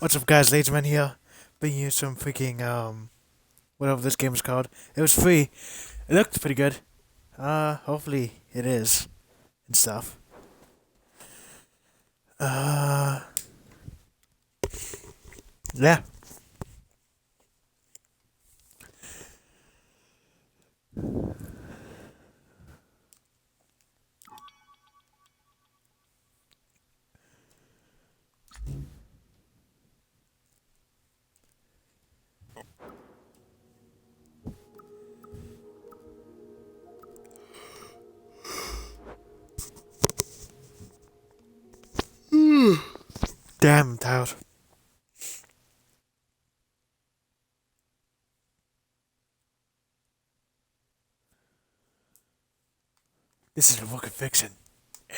What's up, guys? LaidesMan here, bringing you some freaking whatever this game is called. It was free. It looked pretty good. Hopefully it is and stuff. Uh, yeah. Damn, I'm tired. This is a work of fiction.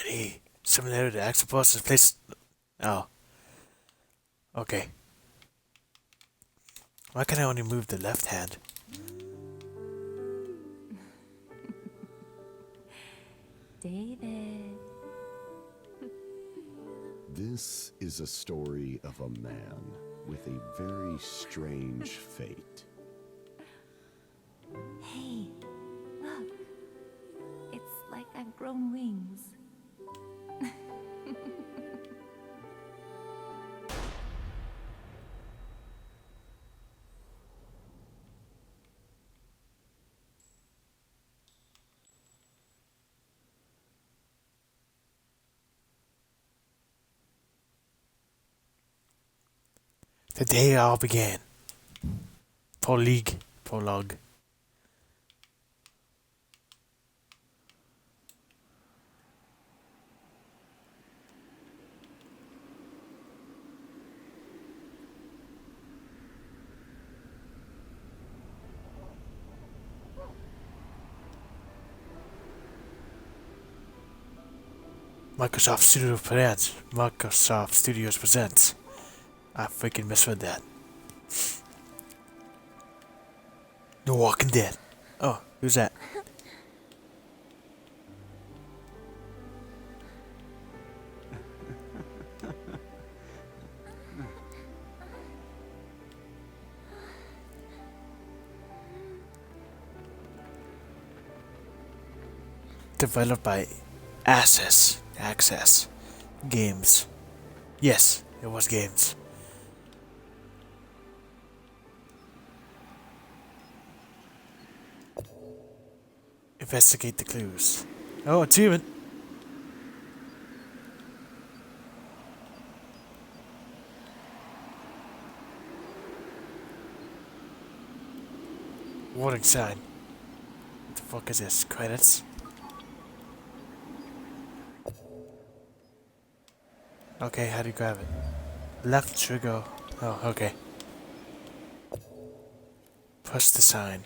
Any similarity to Axopus is placed. Oh, okay. Why can I only move the left hand? David. This is a story of a man with a very strange fate. Hey, look. It's like I've grown wings. The day it all began. Prologue. Microsoft Studios presents. I freaking misread that. The Walking Dead. Oh, who's that? Developed by Access Games. Yes, it was games. Investigate the clues. Oh, achievement. Warning sign. What the fuck is this? Credits? Okay, how do you grab it? Left trigger. Oh, okay. Press the sign.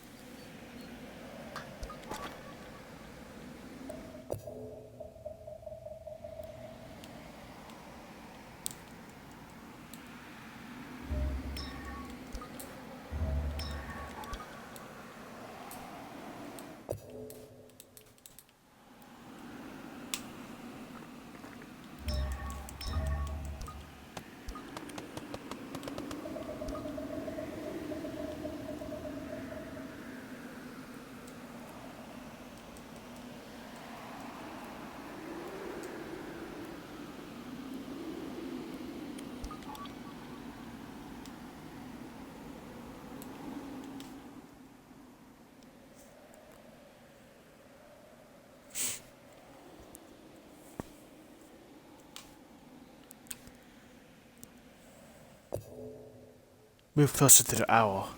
Move closer to the owl.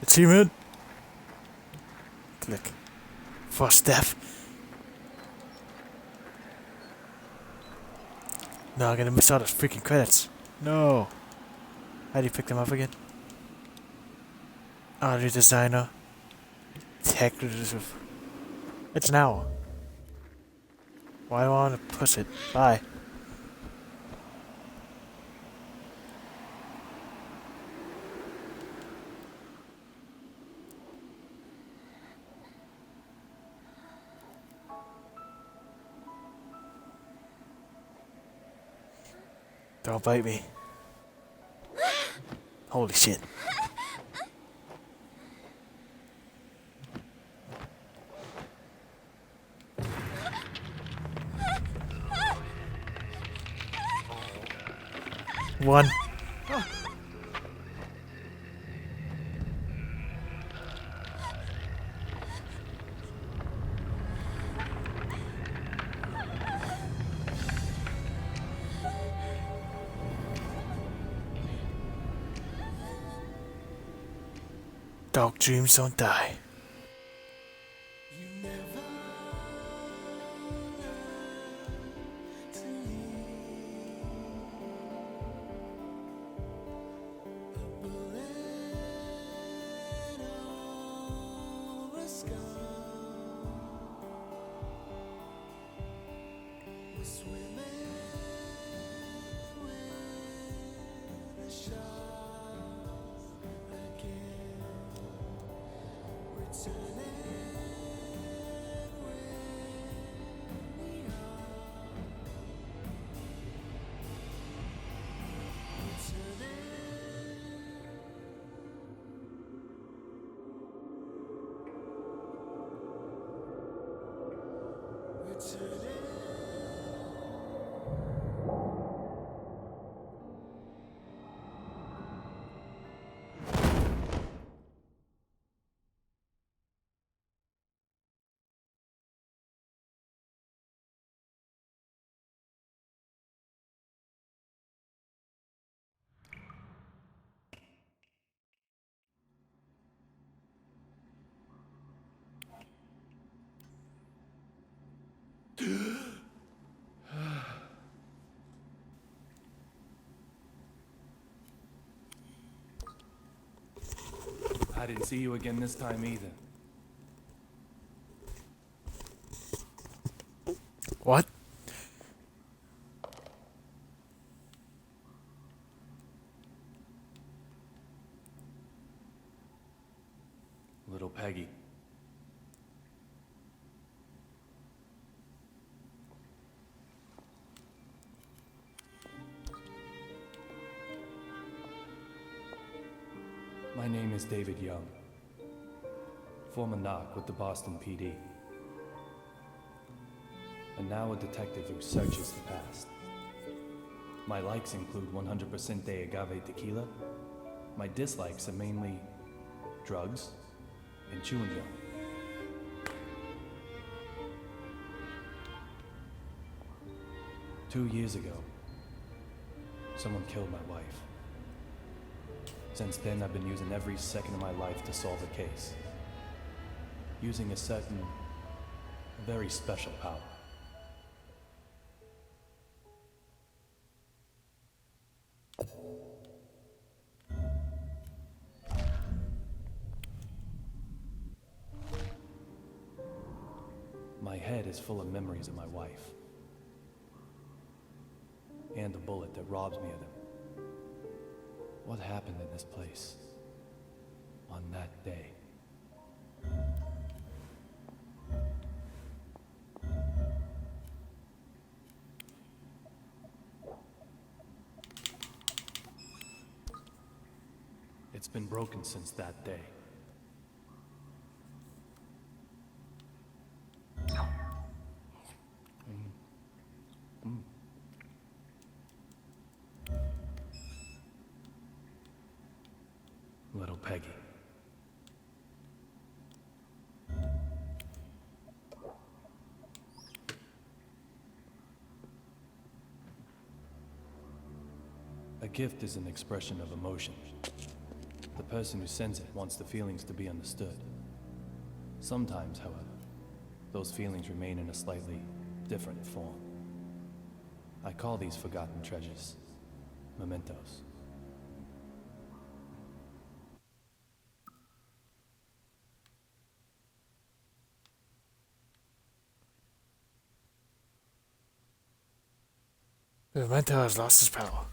Achievement. Click. First step. No, I'm gonna miss all those freaking credits. No. How do you pick them up again? Audio designer. Tech. It's an owl. Why do I want to push it? Bye. Don't bite me. Holy shit. One. Dark dreams don't die. I didn't see you again this time either. What? Little Peggy. My name is David Young, former knock with the Boston PD, and now a detective who searches the past. My likes include 100% de agave tequila. My dislikes are mainly drugs and chewing gum. 2 years ago, someone killed my wife. Since then, I've been using every second of my life to solve a case. Using a certain, very special power. My head is full of memories of my wife. And the bullet that robs me of them. What happened in this place on that day? It's been broken since that day. Little Peggy. A gift is an expression of emotion. The person who sends it wants the feelings to be understood. Sometimes, however, those feelings remain in a slightly different form. I call these forgotten treasures mementos. The Memento has lost his power.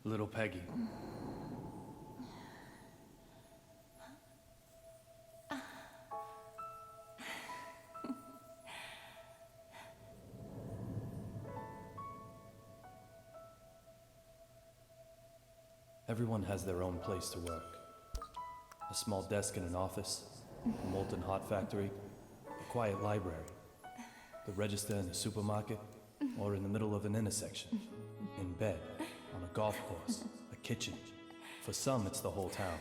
Little Peggy. Everyone has their own place to work. A small desk in an office, a molten hot factory, a quiet library, the register in a supermarket, or in the middle of an intersection, in bed, on a golf course, a kitchen. For some, it's the whole town.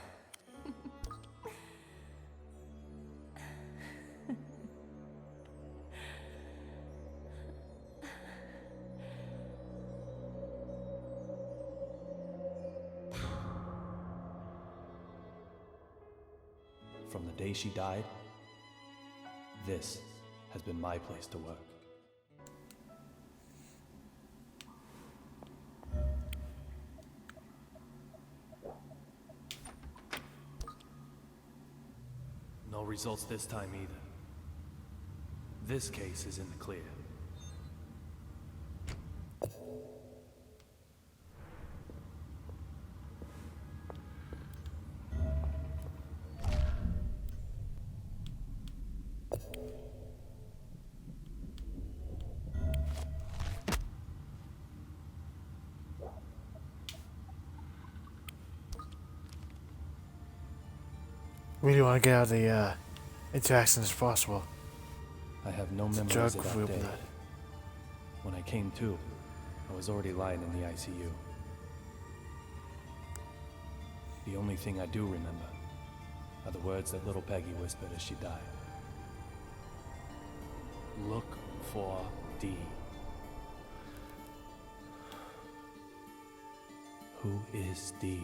From the day she died, this has been my place to work. No results this time either. This case is in the clear. Really want to get out of the interaction as possible. I have no memories Drug of that group day. that. When I came to, I was already lying in the ICU. The only thing I do remember are the words that little Peggy whispered as she died. Look for D. Who is D?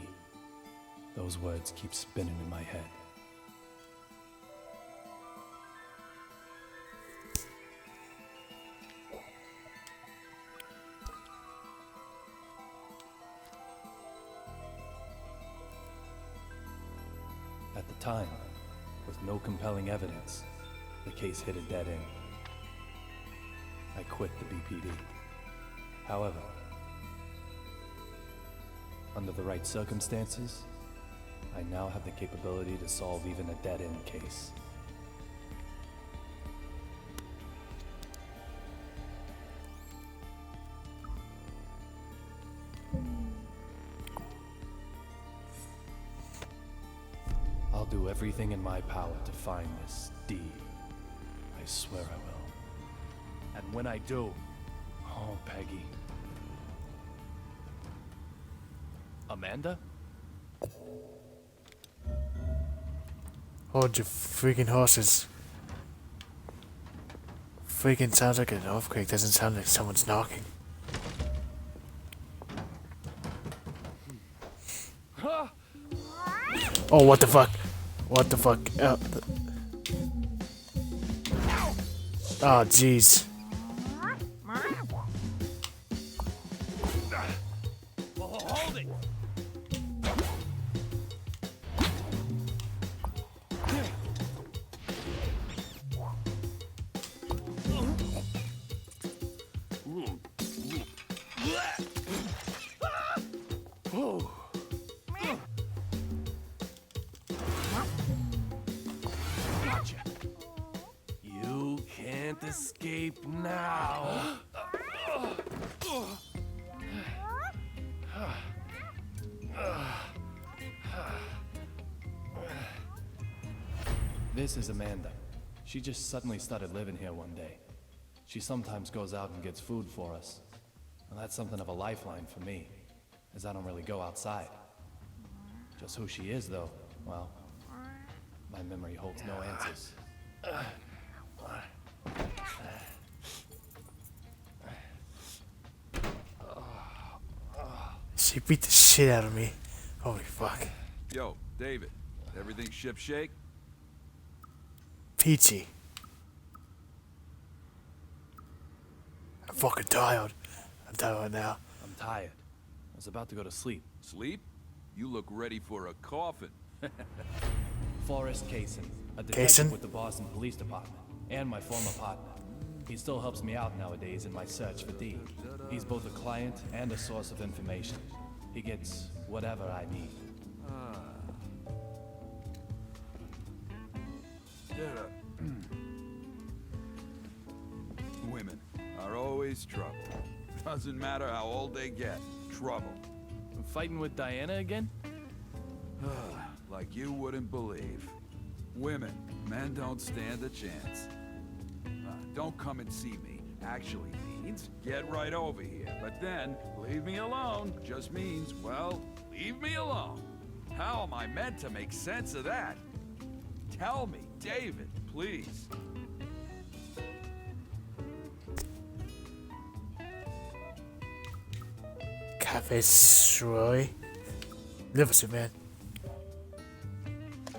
Those words keep spinning in my head. At the time, with no compelling evidence, the case hit a dead end. I quit the BPD. However, under the right circumstances, I now have the capability to solve even a dead-end case. I'll do everything in my power to find this D. I swear I will. And when I do, oh, Peggy. Amanda? Hold your freaking horses. Freaking sounds like an earthquake, doesn't sound like someone's knocking. Oh, what the fuck? What the fuck? Oh, jeez. Hold it! Gotcha. You can't escape now. This is Amanda. She just suddenly started living here one day. She sometimes goes out and gets food for us. And that's something of a lifeline for me, as I don't really go outside. Just who she is, though, well, my memory holds no answers. She beat the shit out of me. Holy fuck. Yo, David, everything ship shake? Peachy. I'm fucking tired. I'm tired now. I'm tired. I was about to go to sleep. Sleep? You look ready for a coffin. Forrest Kaysen, a detective Kaysen? with the Boston Police Department, and my former partner. He still helps me out nowadays in my search for D. He's both a client and a source of information. He gets whatever I need. Women are always trouble. Doesn't matter how old they get. Trouble. Fighting with Diana again? Like you wouldn't believe. Women, men don't stand a chance. Don't come and see me actually means get right over here. But then, leave me alone just means, well, leave me alone. How am I meant to make sense of that? Tell me, David, please. Cafes Roy. Live it, man.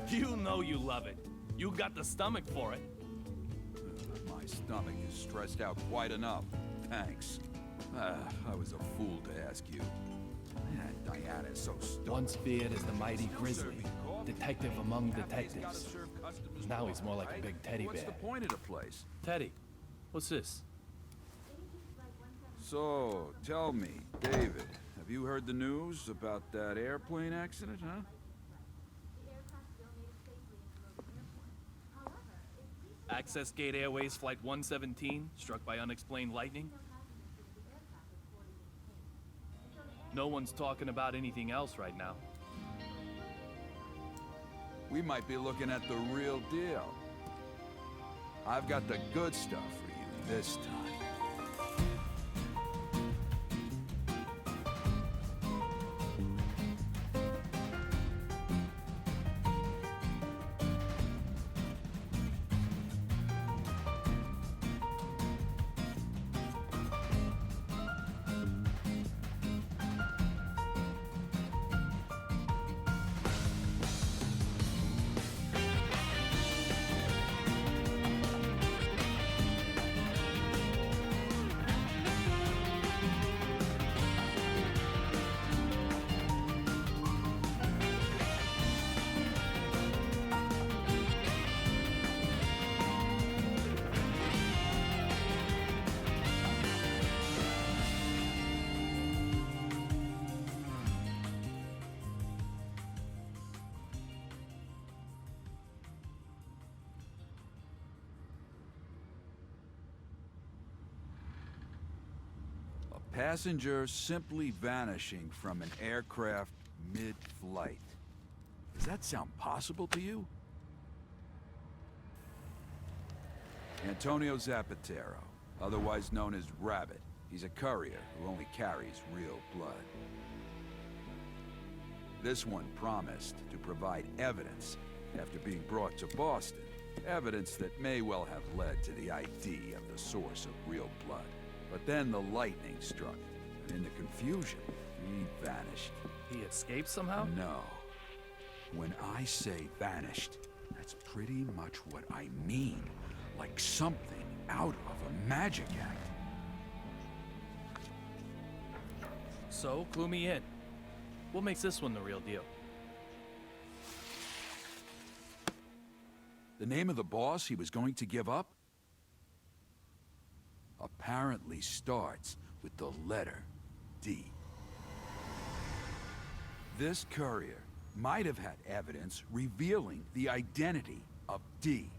You know you love it. You got the stomach for it. My stomach is stressed out quite enough. Thanks. I was a fool to ask you. Man, Diana is so stupid. Once feared as the mighty grizzly, detective among detectives. Now he's more like a big teddy bear. What's the point of the place? Teddy, what's this? So, tell me, David, have you heard the news about that airplane accident, huh? Access Gate Airways Flight 117, struck by unexplained lightning? No one's talking about anything else right now. We might be looking at the real deal. I've got the good stuff for you this time. Passenger simply vanishing from an aircraft mid-flight. Does that sound possible to you? Antonio Zapatero, otherwise known as Rabbit. He's a courier who only carries real blood. This one promised to provide evidence after being brought to Boston. Evidence that may well have led to the ID of the source of real blood. But then the lightning struck, and in the confusion, he vanished. He escaped somehow? No. When I say vanished, that's pretty much what I mean. Like something out of a magic act. So, clue me in. What makes this one the real deal? The name of the boss he was going to give up? Apparently starts with the letter D. This courier might have had evidence revealing the identity of D.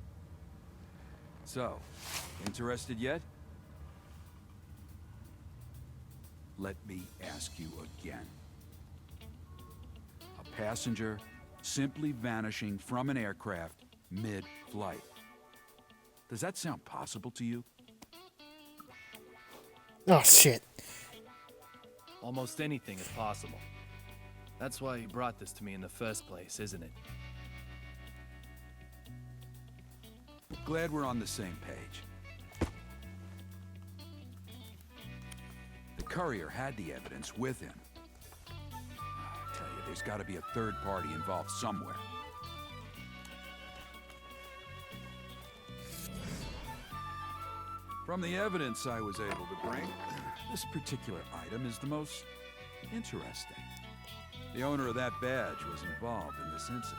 So, interested yet? Let me ask you again. A passenger simply vanishing from an aircraft mid-flight. Does that sound possible to you? Oh shit. Almost anything is possible. That's why he brought this to me in the first place, isn't it? Glad we're on the same page. The courier had the evidence with him. I tell you, there's got to be a third party involved somewhere. From the evidence I was able to bring, this particular item is the most interesting. The owner of that badge was involved in this incident.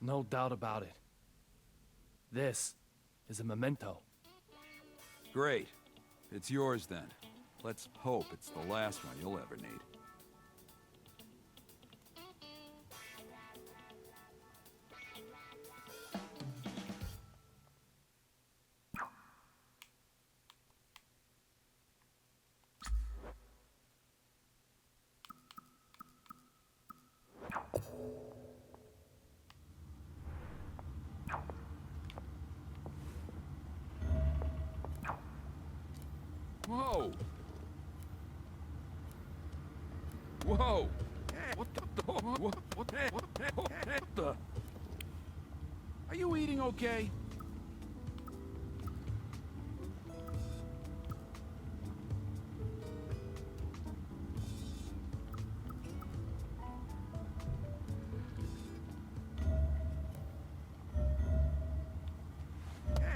No doubt about it. This is a memento. Great. It's yours then. Let's hope it's the last one you'll ever need. Whoa! Whoa! What the? Are you eating okay?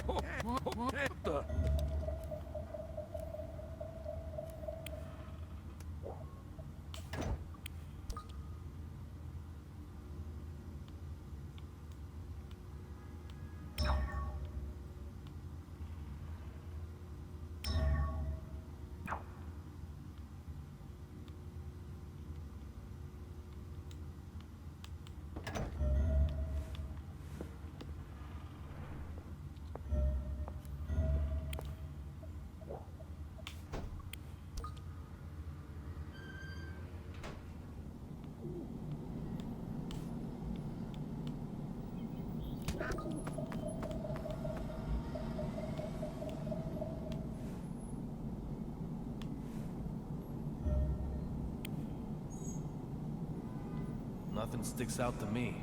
What the? Nothing sticks out to me.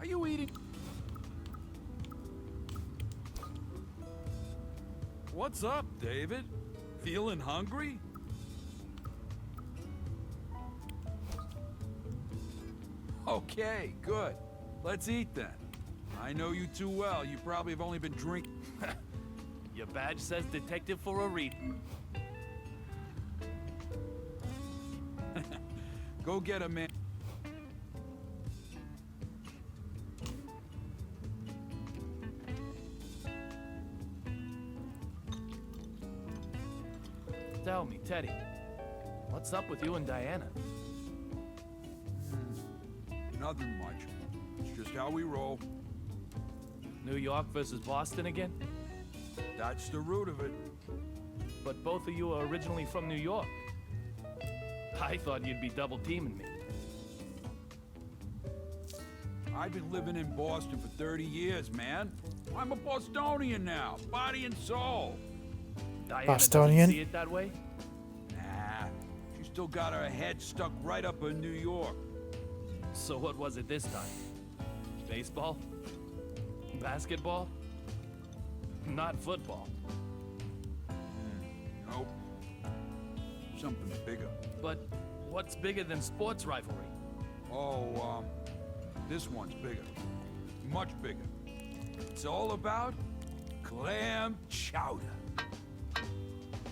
Are you eating? What's up, David? Feeling hungry? Okay, good. Let's eat then. I know you too well. You probably have only been drinking. Your badge says detective for a reason. Go get a man. Tell me, Teddy, what's up with you and Diana? Nothing much. It's just how we roll. New York versus Boston again? That's the root of it. But both of you are originally from New York. I thought you'd be double teaming me. I've been living in Boston for 30 years, man. I'm a Bostonian now, body and soul. Diana Bostonian? doesn't see it that way? Nah, she still got her head stuck right up in New York. So what was it this time? Baseball? Basketball? Not football. Nope. Something bigger. But what's bigger than sports rivalry? Oh, this one's bigger. Much bigger. It's all about clam chowder.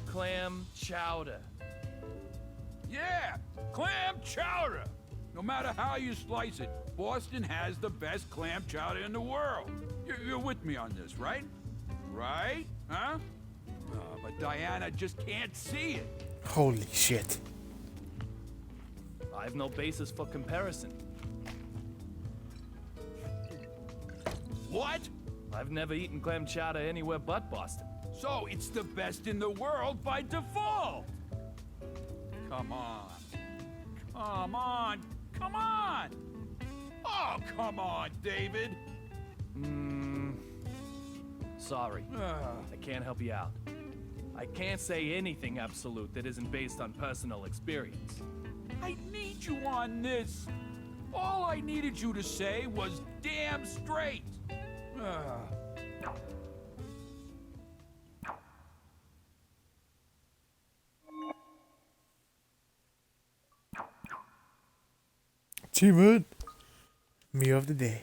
Clam chowder. Yeah, clam chowder! No matter how you slice it, Boston has the best clam chowder in the world. You're with me on this, right? Right? Huh? But Diana just can't see it. Holy shit. I've no basis for comparison. What? I've never eaten clam chowder anywhere but Boston. So it's the best in the world by default. Come on. Come on. Come on. Oh, come on, David. Sorry. I can't help you out. I can't say anything absolute that isn't based on personal experience. I need you on this. All I needed you to say was damn straight. Achievement. Meal of the day.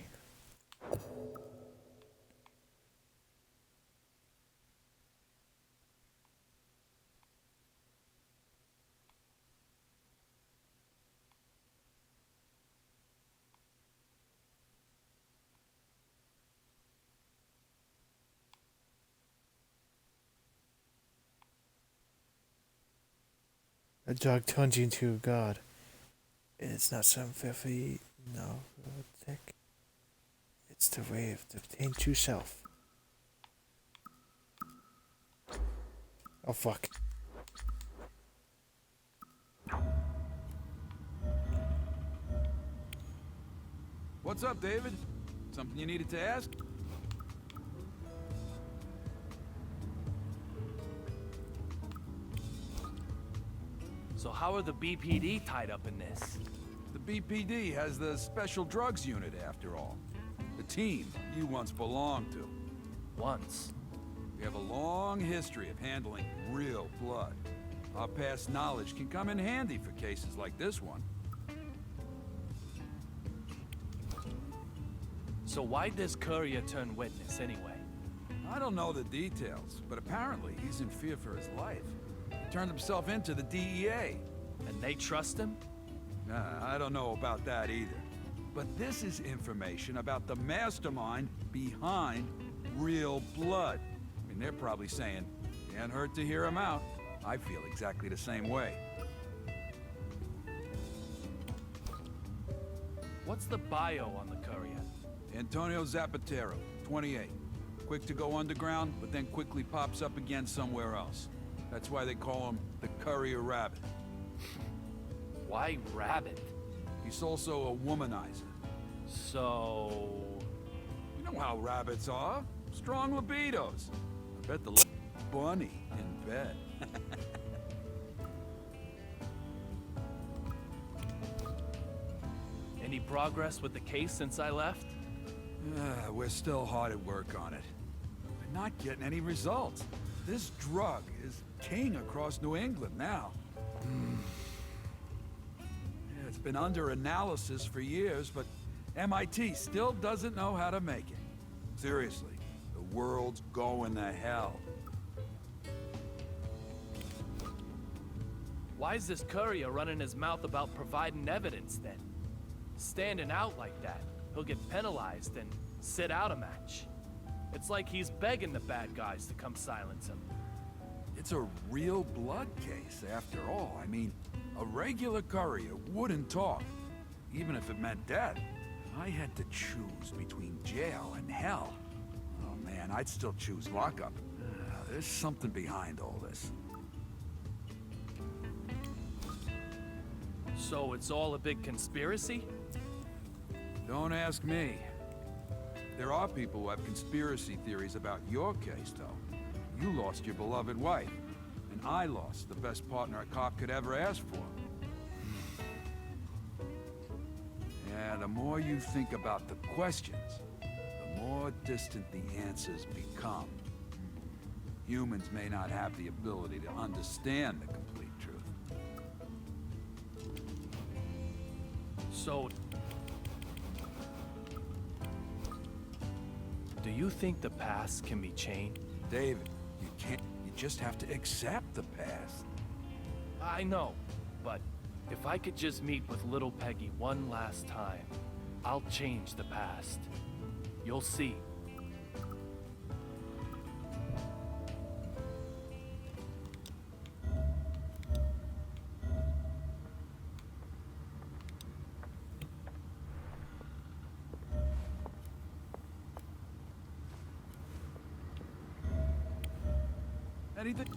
A dog turns you into a god. It's not some filthy, no, thick. It's the way of the obtain true self. Oh fuck. What's up, David? Something you needed to ask? So how are the BPD tied up in this? The BPD has the Special Drugs Unit, after all. The team you once belonged to. Once. We have a long history of handling real blood. Our past knowledge can come in handy for cases like this one. So why'd this courier turn witness anyway? I don't know the details, but apparently he's in fear for his life. He turned himself into the DEA. And they trust him? I don't know about that either. But this is information about the mastermind behind Real Blood. I mean, they're probably saying, can't hurt to hear him out. I feel exactly the same way. What's the bio on the courier? Antonio Zapatero, 28. Quick to go underground, but then quickly pops up again somewhere else. That's why they call him the Courier Rabbit. Why rabbit? He's also a womanizer. So... You know how rabbits are. Strong libidos. I bet the little bunny in bed. Any progress with the case since I left? We're still hard at work on it. We're not getting any results. This drug is king across New England now. Yeah, it's been under analysis for years, but MIT still doesn't know how to make it. Seriously, the world's going to hell. Why's this courier running his mouth about providing evidence then? Standing out like that, he'll get penalized and sit out a match. It's like he's begging the bad guys to come silence him. It's a real blood case, after all. I mean, a regular courier wouldn't talk, even if it meant death. If I had to choose between jail and hell, oh man, I'd still choose lockup. There's something behind all this. So it's all a big conspiracy? Don't ask me. There are people who have conspiracy theories about your case, though. You lost your beloved wife, and I lost the best partner a cop could ever ask for. Yeah, the more you think about the questions, the more distant the answers become. Humans may not have the ability to understand the complete truth. So... do you think the past can be changed? David, you can't. You just have to accept the past. I know, but if I could just meet with little Peggy one last time, I'll change the past. You'll see. Anything?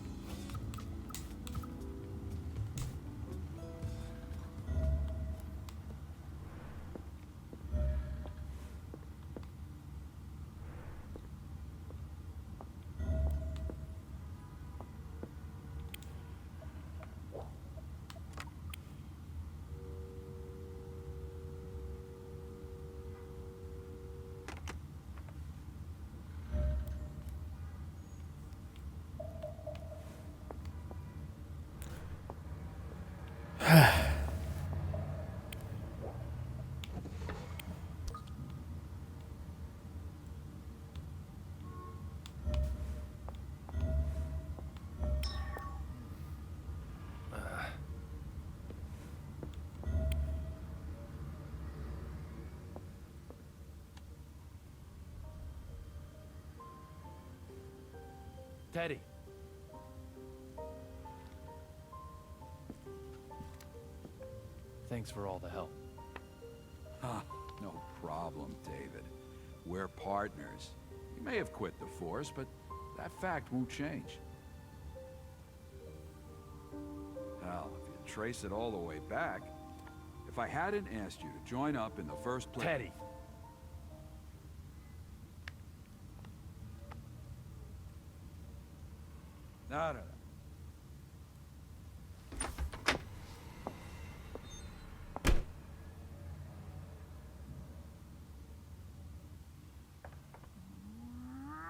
Teddy. Thanks for all the help. Ah, no problem, David. We're partners. You may have quit the Force, but that fact won't change. Hell, if you trace it all the way back, if I hadn't asked you to join up in the first place... Teddy! No.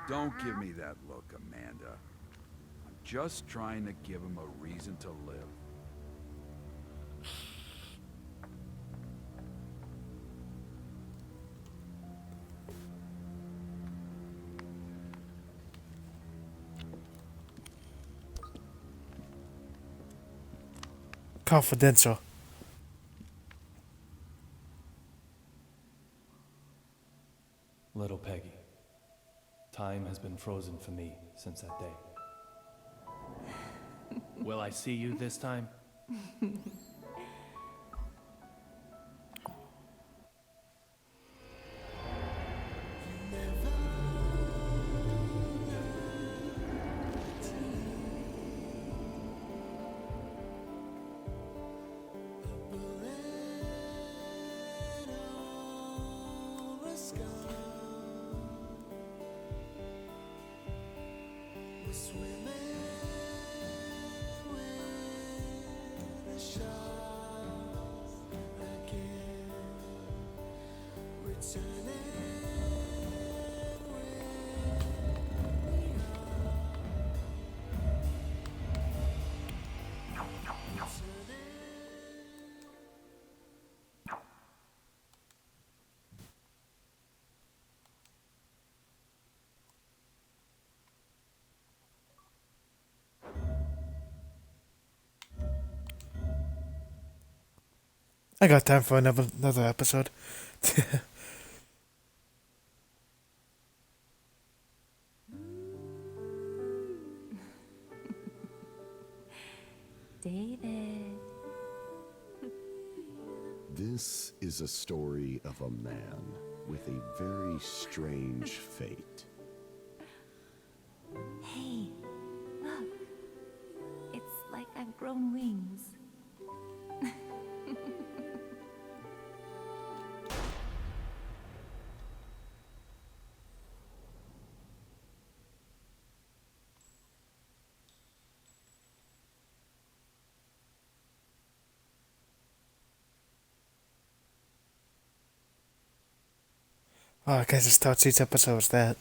Don't give me that look, Amanda. I'm just trying to give him a reason to live. Confidential. Little Peggy. Time has been frozen for me since that day. Will I see you this time? I got time for another episode. David. This is a story of a man with a very strange fate. Hey, look. It's like I've grown wings. Oh, I guess it starts each episode with that.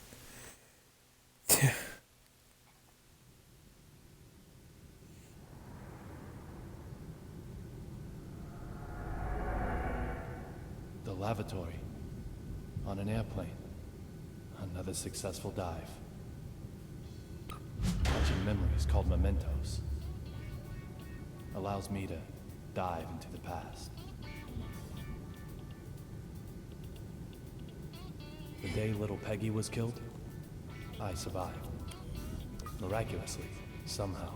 The lavatory. On an airplane. Another successful dive. Catching memories called mementos. Allows me to dive into the past. The day little Peggy was killed, I survived. Miraculously, somehow,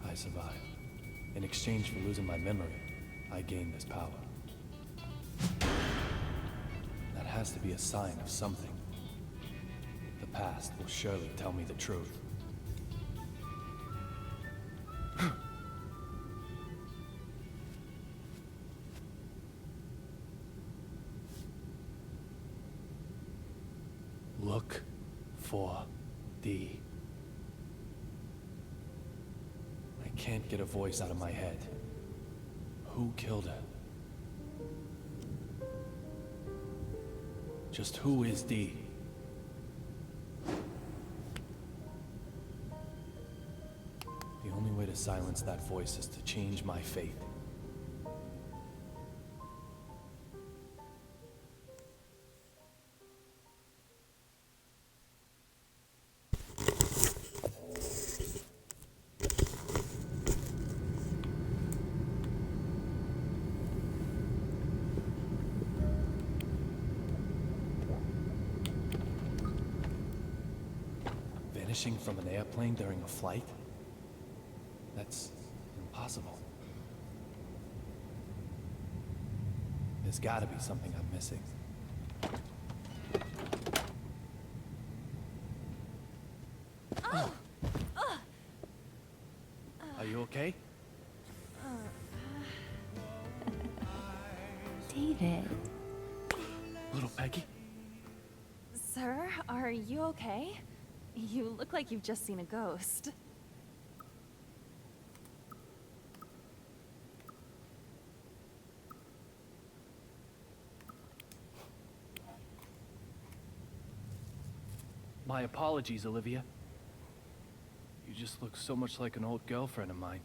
I survived. In exchange for losing my memory, I gained this power. That has to be a sign of something. The past will surely tell me the truth. Look for D. I can't get a voice out of my head. Who killed her? Just who is D? The only way to silence that voice is to change my fate. Vanishing from an airplane during a flight? That's impossible. There's gotta be something I'm missing. Are you okay? David. Little Peggy? Sir, are you okay? You look like you've just seen a ghost. My apologies, Olivia. You just look so much like an old girlfriend of mine.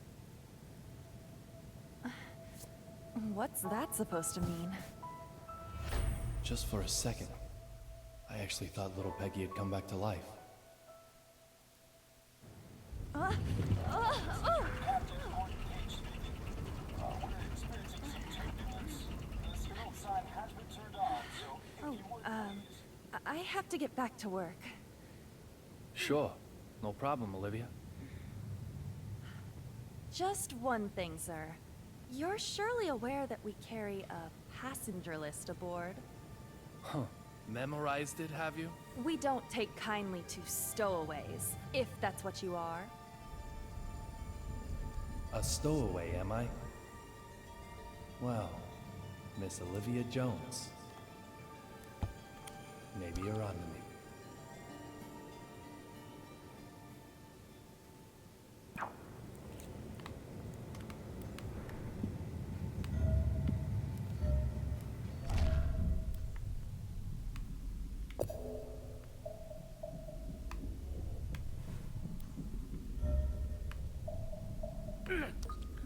What's that supposed to mean? Just for a second, I actually thought little Peggy had come back to life. I have to get back to work. Sure, no problem, Olivia. Just one thing, sir. You're surely aware that we carry a passenger list aboard. Huh. Memorized it, have you? We don't take kindly to stowaways, if that's what you are. A stowaway, am I? Well, Miss Olivia Jones. Maybe you're on to me.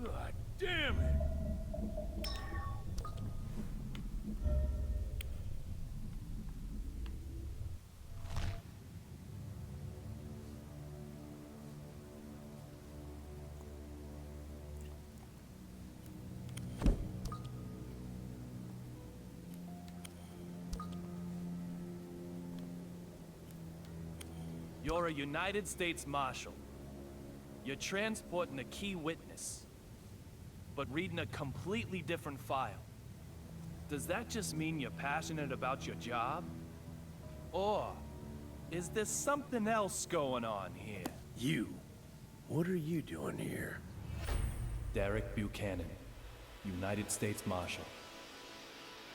God damn it! You're a United States Marshal. You're transporting a key witness, but reading a completely different file. Does that just mean you're passionate about your job? Or is there something else going on here? You. What are you doing here? Derek Buchanan, United States Marshal.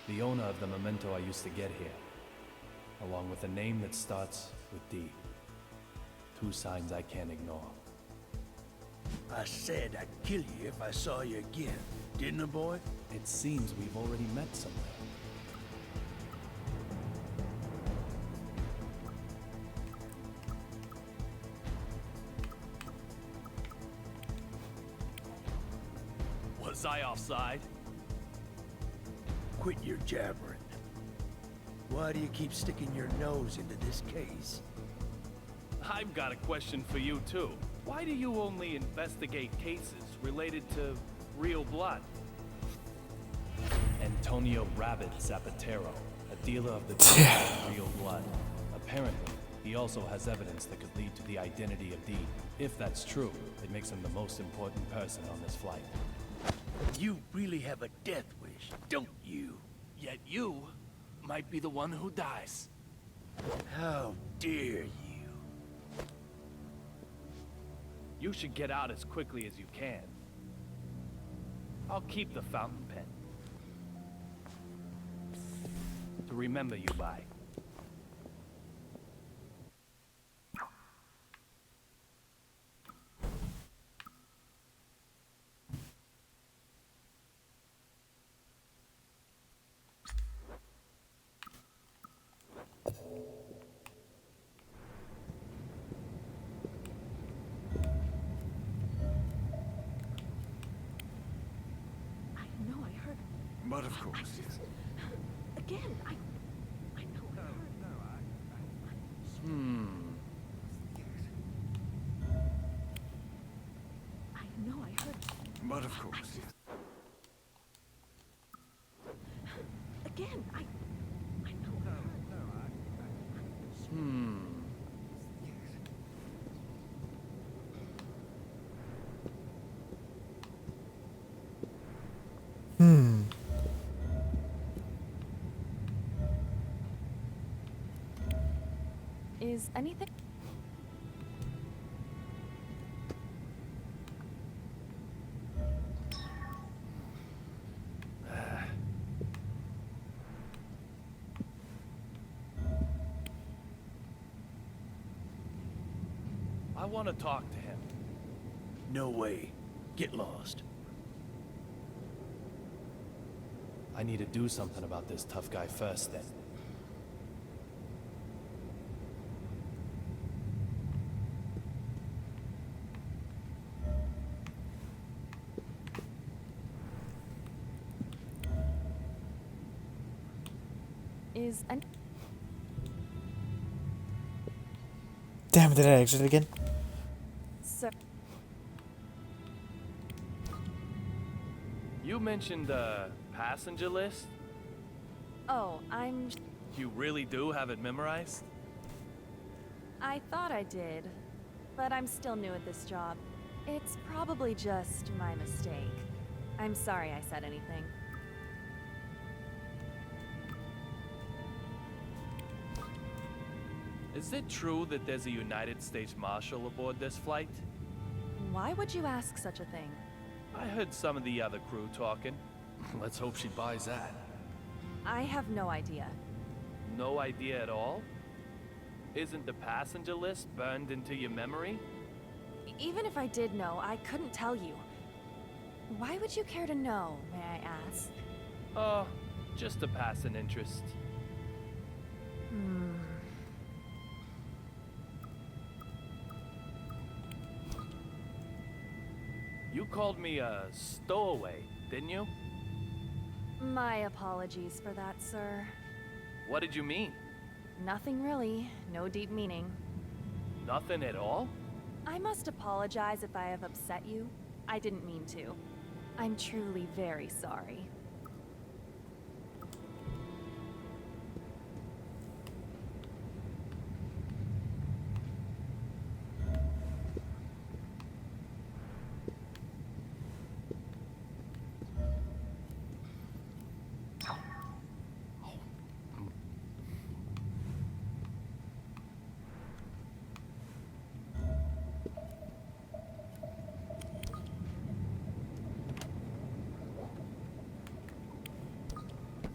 The owner of the memento I used to get here, along with a name that starts with D. Two signs I can't ignore. I said I'd kill you if I saw you again, didn't I, boy? It seems we've already met somewhere. Was I offside? Quit your jabbering. Why do you keep sticking your nose into this case? I've got a question for you, too. Why do you only investigate cases related to real blood? Antonio Rabbit Zapatero, a dealer of the real blood. Apparently, he also has evidence that could lead to the identity of D. If that's true, it makes him the most important person on this flight. You really have a death wish, don't you? Yet you might be the one who dies. How dare you? You should get out as quickly as you can. I'll keep the fountain pen to remember you by. I know I heard But of course. again. I know I heard. I know I heard. But of course. Again. I know I heard. Is anything... I want to talk to him. No way. Get lost. I need to do something about this tough guy first, then. Is any... Damn, did I exit again? Sir... You mentioned a passenger list? Oh, I'm... You really do have it memorized? I thought I did, but I'm still new at this job. It's probably just my mistake. I'm sorry I said anything. Is it true that there's a United States Marshal aboard this flight? Why would you ask such a thing? I heard some of the other crew talking. Let's hope she buys that. I have no idea. No idea at all? Isn't the passenger list burned into your memory? Even if I did know, I couldn't tell you. Why would you care to know, may I ask? Oh, just a passing interest. You called me a stowaway, didn't you? My apologies for that, sir. What did you mean? Nothing really. No deep meaning. Nothing at all? I must apologize if I have upset you. I didn't mean to. I'm truly very sorry.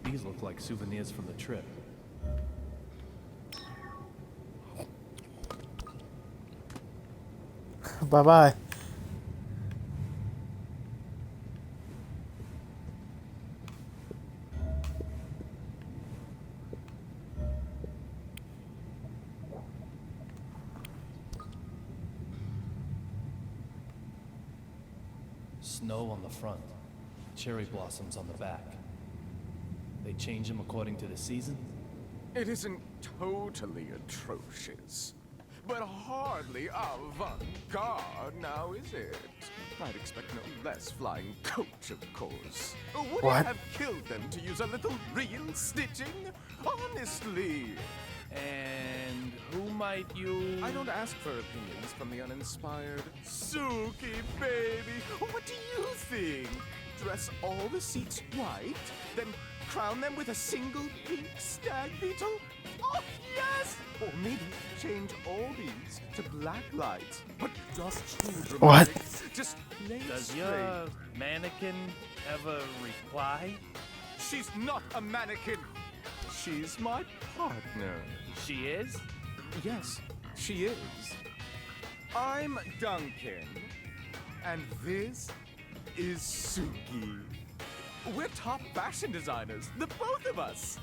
These look like souvenirs from the trip. Bye bye. Snow on the front, cherry blossoms on the back. They change them according to the season? It isn't totally atrocious, but hardly avant-garde now, is it? I'd expect no less flying coach, of course. Would What? it have killed them to use a little real stitching? Honestly. And who might you... I don't ask for opinions from the uninspired. Suki, baby, what do you think? Dress all the seats white, then crown them with a single pink stag beetle? Oh, yes! Or maybe change all these to black lights, but just too dramatic. What? Just play Does straight. your mannequin ever reply? She's not a mannequin. She's my partner. She is? Yes, she is. I'm Duncan, and this is Suki. We're top fashion designers, the both of us.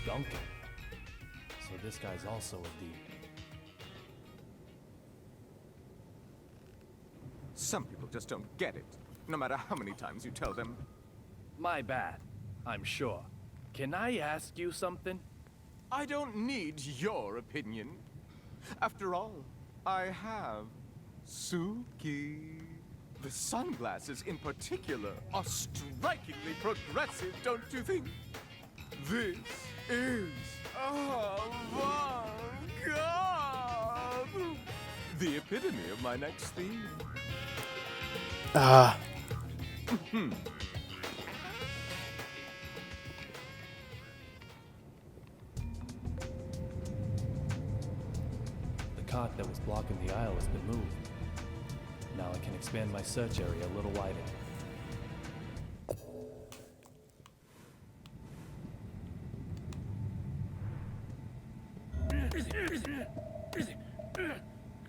Duncan. So this guy's also a D. Some people just don't get it, no matter how many times you tell them. My bad, I'm sure. Can I ask you something? I don't need your opinion. After all, I have Suki. The sunglasses in particular are strikingly progressive, don't you think? This is avant-garde. The epitome of my next theme. Ah. The cot that was blocking the aisle has been moved. Now I can expand my search area a little wider.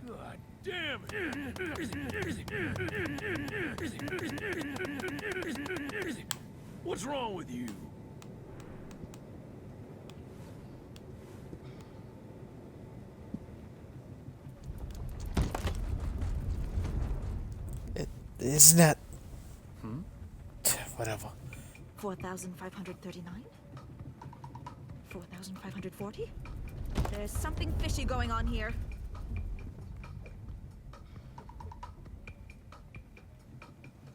God damn it! What's wrong with you? Isn't that... Whatever. 4,539? 4,540? There's something fishy going on here.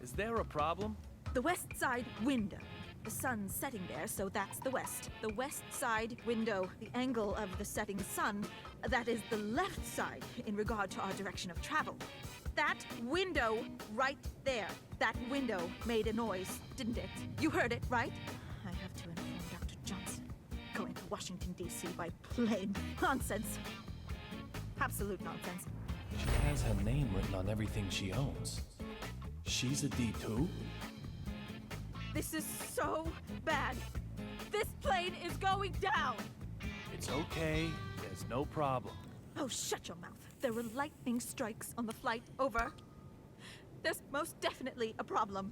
Is there a problem? The west side window. The sun's setting there, so that's the west. The west side window, the angle of the setting sun, that is the left side in regard to our direction of travel. That window right there, that window made a noise, didn't it? You heard it, right? I have to inform Dr. Johnson. Going to Washington, D.C. by plain nonsense. Absolute nonsense. She has her name written on everything she owns. She's a D2? This is so bad. This plane is going down. It's okay. There's no problem. Oh, shut your mouth. There were lightning strikes on the flight over. There's most definitely a problem.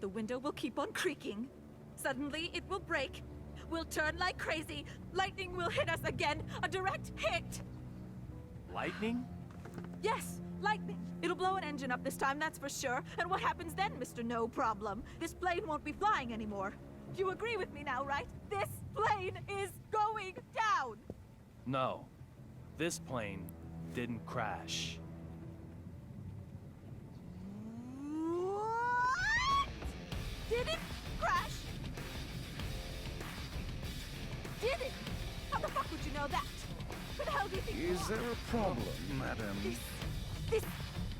The window will keep on creaking. Suddenly, it will break. We'll turn like crazy. Lightning will hit us again. A direct hit. Lightning? Yes, lightning. It'll blow an engine up this time, that's for sure. And what happens then, Mr. No Problem? This plane won't be flying anymore. You agree with me now, right? This plane is going down. No. This plane didn't crash. What? Did it crash? Did it? How the fuck would you know that? Who the hell do you think you Is are? there a problem, madam? This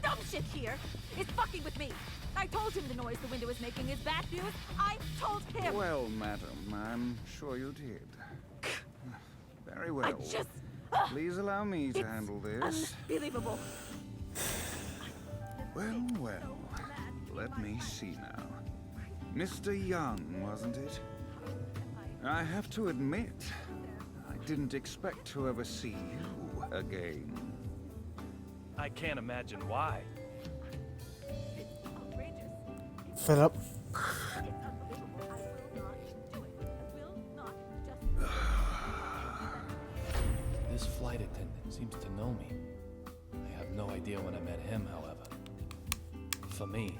dumb shit here is fucking with me. I told him the noise the window is making is bad news. I told him. Well, madam, I'm sure you did. Very well. I just... Please allow me to it's handle this. Unbelievable. Well, well. Let me see now. Mr. Young, wasn't it? I have to admit, I didn't expect to ever see you again. I can't imagine why. It's outrageous. Philip. It's unbelievable. I will not do it. I will not just... This flight attendant seems to know me. I have no idea when I met him, however. For me,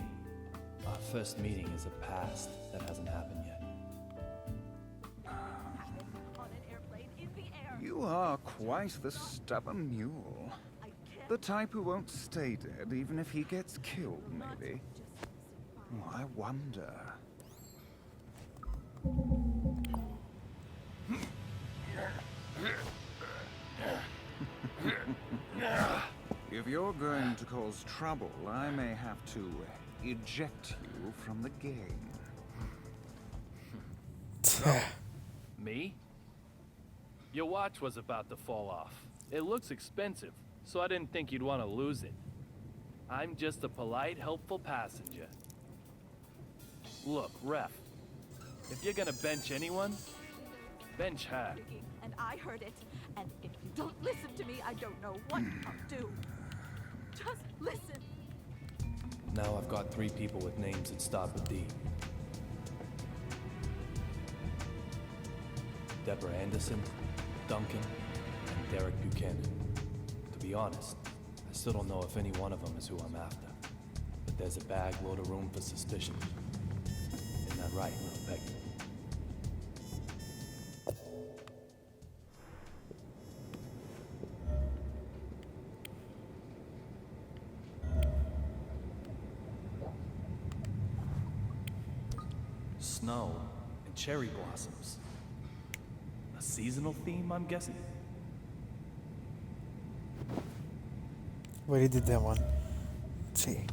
our first meeting is a past that hasn't happened yet. On an airplane in the air. You are quite the stubborn mule. I can't The type who won't stay dead even if he gets killed, maybe. Oh, I wonder. If you're going to cause trouble, I may have to eject you from the game. Me? Your watch was about to fall off. It looks expensive, so I didn't think you'd want to lose it. I'm just a polite, helpful passenger. Look, Ref, if you're gonna bench anyone, bench her. and I heard it. And if you don't listen to me, I don't know what I'll do. Just listen. Now I've got 3 people with names that start with D. Deborah Anderson, Duncan, and Derek Buchanan. To be honest, I still don't know if any one of them is who I'm after. But there's a bag load of room for suspicion. Isn't that right, little Peggy? Snow and cherry blossoms. A seasonal theme, I'm guessing? We already did that one. Let's see.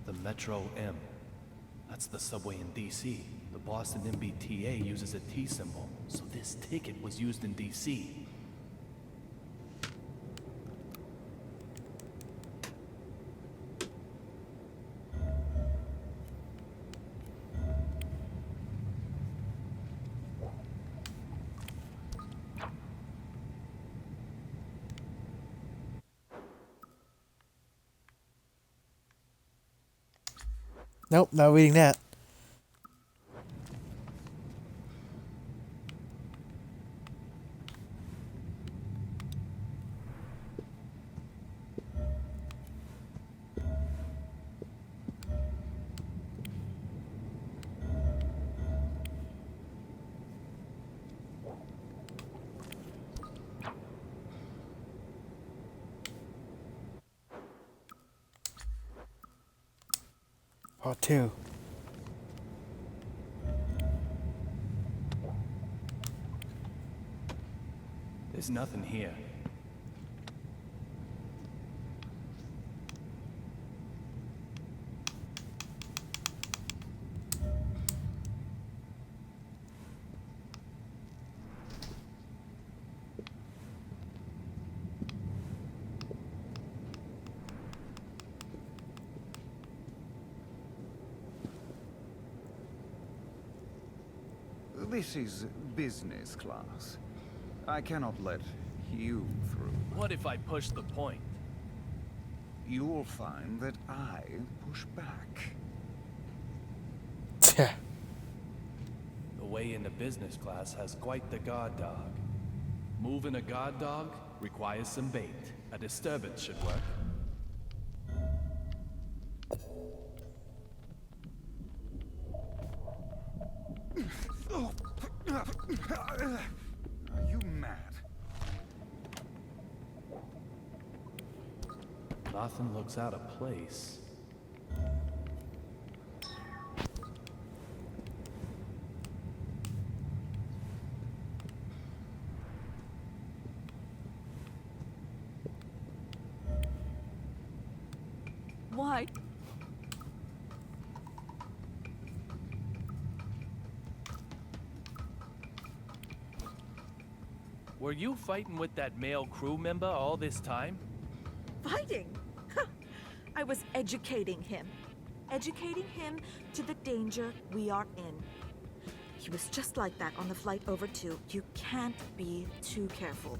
The Metro M. That's the subway in DC. The Boston MBTA uses a T symbol, so this ticket was used in DC. Nope, not reading that. Part 2. There's nothing here. This is business class. I cannot let you through. What if I push the point? You'll find that I push back. The way into business class has quite the guard dog. Moving a guard dog requires some bait. A disturbance should work. Are you mad? Nothing looks out of place. Why? Were you fighting with that male crew member all this time? Fighting? I was educating him. Educating him to the danger we are in. He was just like that on the flight over to. You can't be too careful.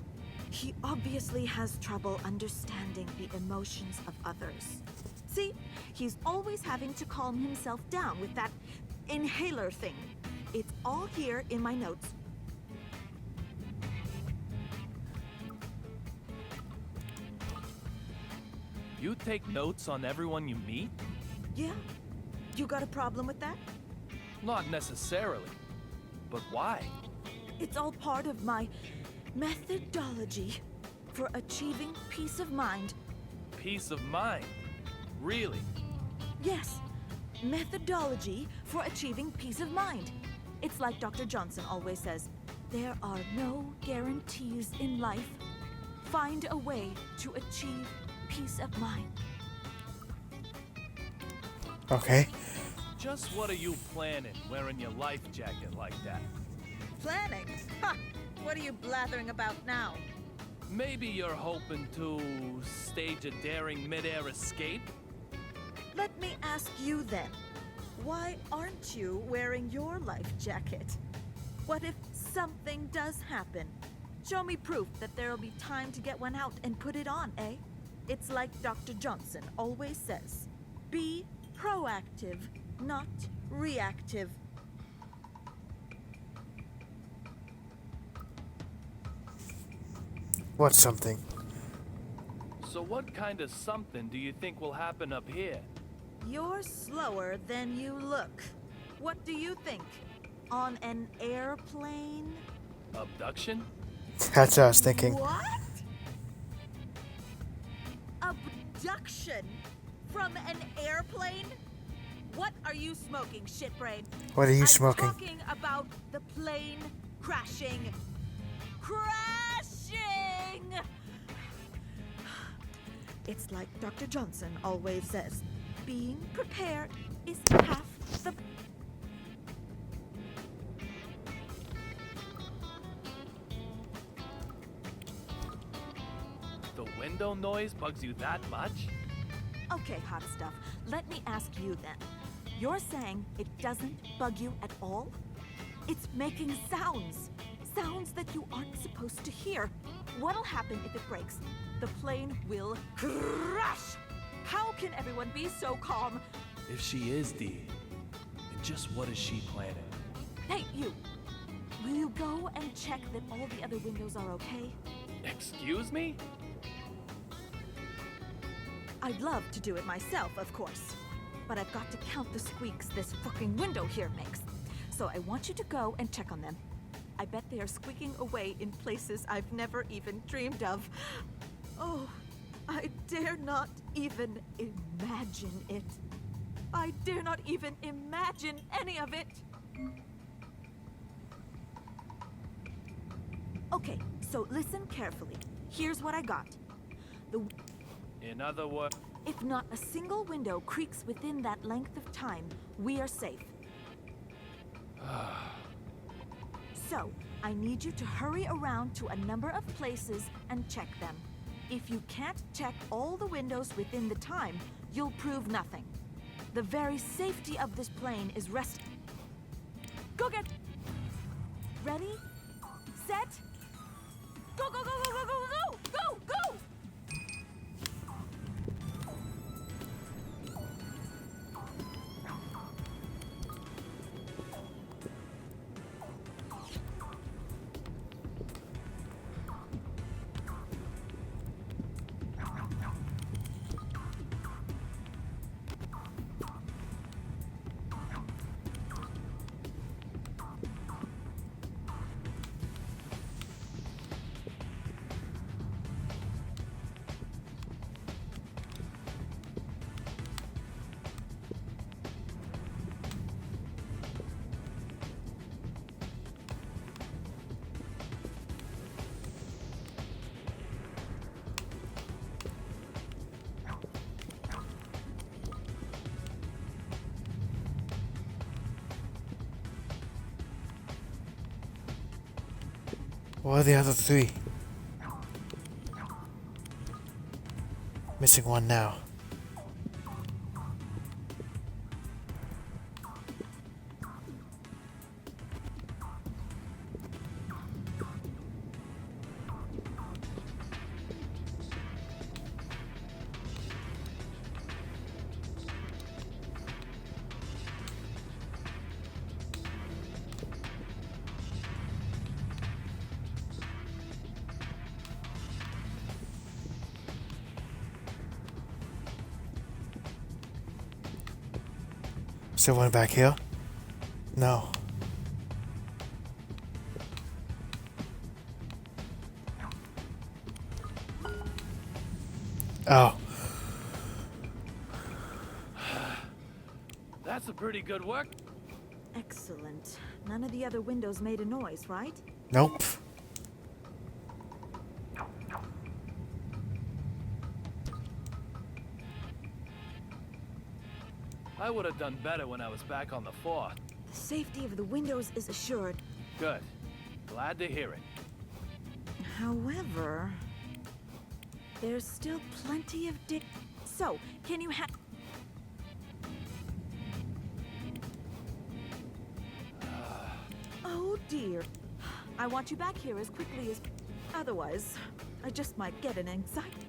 He obviously has trouble understanding the emotions of others. See, he's always having to calm himself down with that inhaler thing. It's all here in my notes. You take notes on everyone you meet? Yeah? You got a problem with that? Not necessarily. But why? It's all part of my methodology for achieving peace of mind. Peace of mind? Really? Yes, methodology for achieving peace of mind. It's like Dr. Johnson always says, there are no guarantees in life. Find a way to achieve peace of mind. Okay. Just what are you planning, wearing your life jacket like that? Planning? Ha! What are you blathering about now? Maybe you're hoping to stage a daring mid-air escape? Let me ask you then. Why aren't you wearing your life jacket? What if something does happen? Show me proof that there'll be time to get one out and put it on, eh? It's like Dr. Johnson always says. Be proactive, not reactive. What's something? So what kind of something do you think will happen up here? You're slower than you look. What do you think? On an airplane? Abduction? That's what I was thinking. What? Abduction? From an airplane? What are you smoking, shitbrain? What are you I'm smoking? talking about the plane crashing. Crashing! It's like Dr. Johnson always says. being prepared is half the... The window noise bugs you that much? Okay, hot stuff. Let me ask you then. You're saying it doesn't bug you at all? It's making sounds. Sounds that you aren't supposed to hear. What'll happen if it breaks? The plane will crash! How can everyone be so calm? If she is Dee, then just what is she planning? Hey, you! Will you go and check that all the other windows are okay? Excuse me? I'd love to do it myself, of course. But I've got to count the squeaks this fucking window here makes. So I want you to go and check on them. I bet they are squeaking away in places I've never even dreamed of. Oh, I dare not even imagine it. I dare not even imagine any of it. Okay, so listen carefully. Here's what I got. In other words... If not a single window creaks within that length of time, we are safe. So, I need you to hurry around to a number of places and check them. If you can't check all the windows within the time, you'll prove nothing. The very safety of this plane is Go get... Ready? Set? Go, go, go, go, go, go, go! Go, go! What are the other three? Missing one now. Still one back here? No. Oh. That's a pretty good work. Excellent. None of the other windows made a noise, right? Nope. I would have done better when I was back on the floor. The safety of the windows is assured. Good. Glad to hear it. However, there's still plenty of So, can you Oh dear. I want you back here as quickly as... Otherwise, I just might get an anxiety.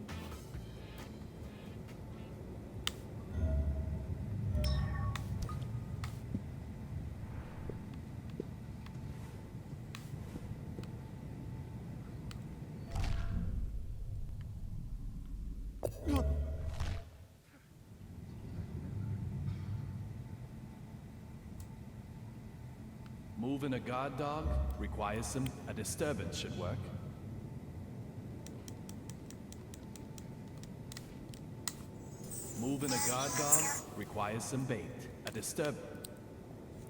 Moving a guard dog requires a disturbance should work. Moving a guard dog requires some bait. A disturbance.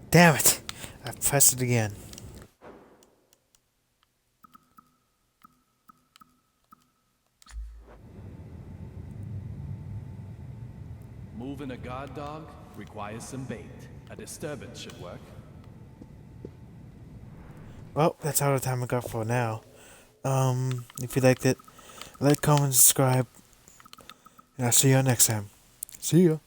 Damn it! I pressed it again. Moving Moving a guard dog requires some bait. A disturbance should work. Well, that's all the time I got for now. If you liked it, like, comment, subscribe, and I'll see you next time. See ya.